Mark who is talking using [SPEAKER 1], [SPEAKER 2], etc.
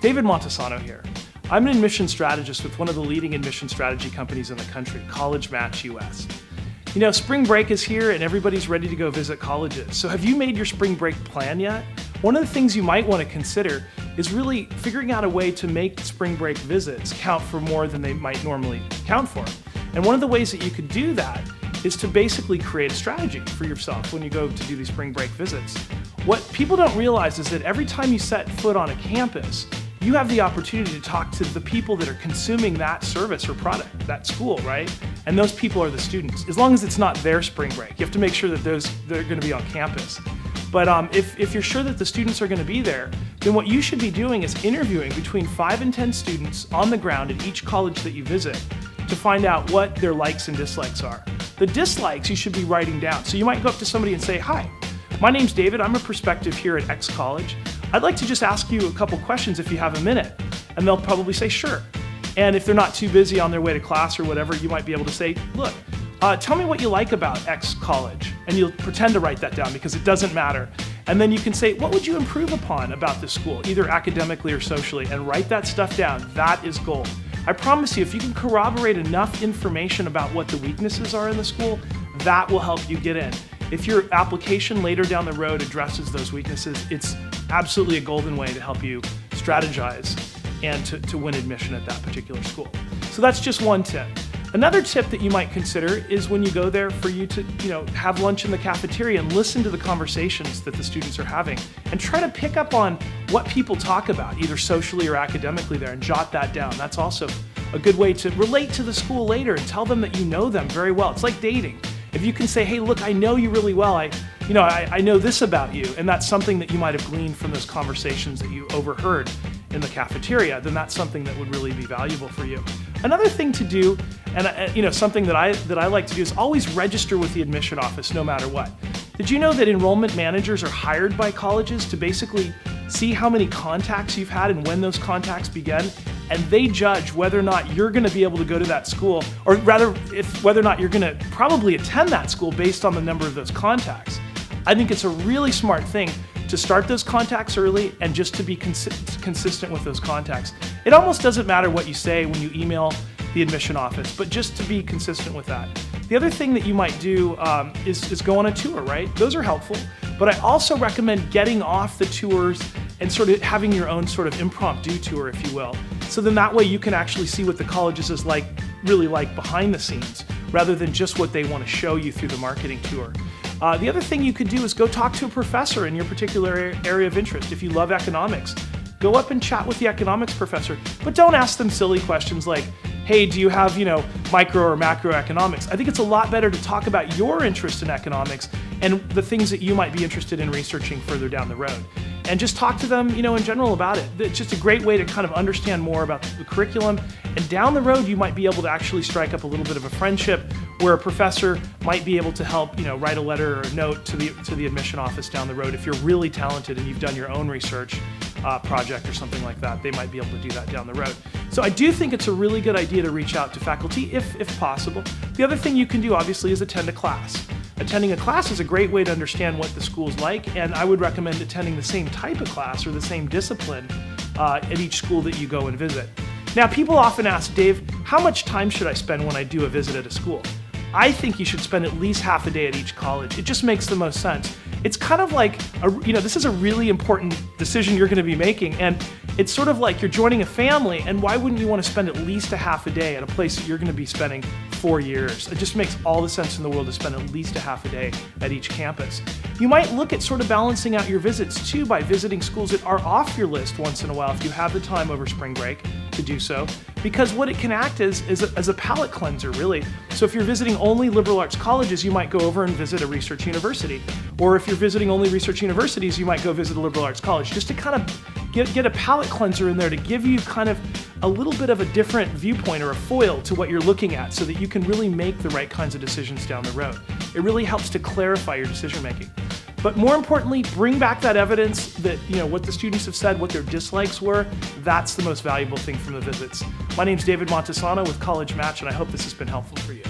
[SPEAKER 1] David Montesano here. I'm an admission strategist with one of the leading admission strategy companies in the country, College Match US. You know, spring break is here and everybody's ready to go visit colleges. So have you made your spring break plan yet? One of the things you might want to consider is really figuring out a way to make spring break visits count for more than they might normally count for. And one of the ways that you could do that is to basically create a strategy for yourself when you go to do these spring break visits. What people don't realize is that every time you set foot on a campus, you have the opportunity to talk to the people that are consuming that service or product, that school, right? And those people are the students. As long as it's not their spring break, you have to make sure that they're going to be on campus. But if you're sure that the students are going to be there, then what you should be doing is interviewing between 5 and 10 students on the ground at each college that you visit to find out what their likes and dislikes are. The dislikes you should be writing down. So you might go up to somebody and say, "Hi, my name's David. I'm a prospective here at X College. I'd like to just ask you a couple questions if you have a minute." And they'll probably say, "Sure." And if they're not too busy on their way to class or whatever, you might be able to say, "Look, tell me what you like about X College." And you'll pretend to write that down because it doesn't matter. And then you can say, "What would you improve upon about this school, either academically or socially?" And write that stuff down. That is gold. I promise you, if you can corroborate enough information about what the weaknesses are in the school, that will help you get in. If your application later down the road addresses those weaknesses, it's absolutely a golden way to help you strategize and to win admission at that particular school. So that's just one tip. Another tip that you might consider is when you go there for you to have lunch in the cafeteria and listen to the conversations that the students are having and try to pick up on what people talk about, either socially or academically there, and jot that down. That's also a good way to relate to the school later and tell them that you know them very well. It's like dating. If you can say, "Hey, look, I know you really well. I know this about you," and that's something that you might have gleaned from those conversations that you overheard in the cafeteria, then that's something that would really be valuable for you. Another thing to do, and something that I like to do, is always register with the admission office no matter what. Did you know that enrollment managers are hired by colleges to basically see how many contacts you've had and when those contacts began? And they judge whether or not you're going to be able to go to that school, or rather, whether or not you're going to probably attend that school based on the number of those contacts. I think it's a really smart thing to start those contacts early and just to be consistent with those contacts. It almost doesn't matter what you say when you email the admission office, but just to be consistent with that. The other thing that you might do is go on a tour, right? Those are helpful, but I also recommend getting off the tours and sort of having your own sort of impromptu tour, if you will. So then that way you can actually see what the colleges is really like behind the scenes, rather than just what they want to show you through the marketing tour. The other thing you could do is go talk to a professor in your particular area of interest. If you love economics, go up and chat with the economics professor, but don't ask them silly questions like, "Hey, do you have, micro or macroeconomics?" I think it's a lot better to talk about your interest in economics and the things that you might be interested in researching further down the road. And just talk to them, in general about it. It's just a great way to kind of understand more about the curriculum. And down the road, you might be able to actually strike up a little bit of a friendship where a professor might be able to help, write a letter or a note to the admission office down the road. If you're really talented and you've done your own research project or something like that, they might be able to do that down the road. So I do think it's a really good idea to reach out to faculty if possible. The other thing you can do, obviously, is attend a class. Attending a class is a great way to understand what the school's like, and I would recommend attending the same type of class or the same discipline at each school that you go and visit. Now, people often ask, "Dave, how much time should I spend when I do a visit at a school?" I think you should spend at least half a day at each college. It just makes the most sense. It's kind of like, this is a really important decision you're going to be making, and it's sort of like you're joining a family, and why wouldn't you want to spend at least a half a day at a place that you're going to be spending 4 years? It just makes all the sense in the world to spend at least a half a day at each campus. You might look at sort of balancing out your visits too by visiting schools that are off your list once in a while if you have the time over spring break to do so, because what it can act as a palate cleanser, really. So if you're visiting only liberal arts colleges, you might go over and visit a research university. Or if you're visiting only research universities, you might go visit a liberal arts college, just to kind of get a palate cleanser in there to give you kind of a little bit of a different viewpoint or a foil to what you're looking at so that you can really make the right kinds of decisions down the road. It really helps to clarify your decision making. But more importantly, bring back that evidence that, what the students have said, what their dislikes were. That's the most valuable thing from the visits. My name's David Montesano with College Match, and I hope this has been helpful for you.